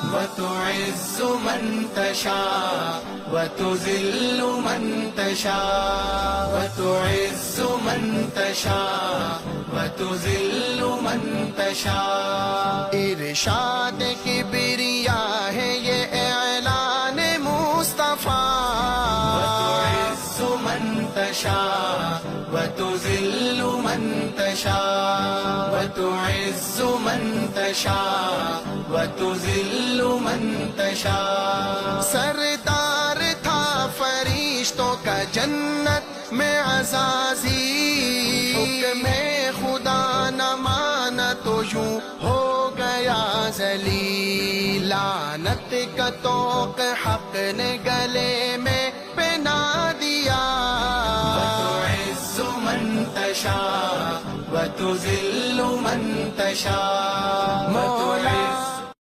वतुइज़्ज़ु मन तशा वतुज़िल्लु मन तशा वतुइज़्ज़ु मन तशा वतुज़िल्लु मन तशा। इरशाद किबरिया है ये ऐलान मुस्तफा। वतुइज़्ज़ु मन तशा वतुज़िल्लु मन तशा वतुइज़्ज़ु मन तशा वतुज़िल्लु मन तशा। सरदार था फरिश्तों का जन्नत में अज़ाज़ील, हुक्म खुदा न माना तो यूं हो गया ज़लील। लानत का तोक़ हक़ ने गले में पहना दिया। वतुइज़्ज़ु मन तशा वतुज़िल्लु मन तशा।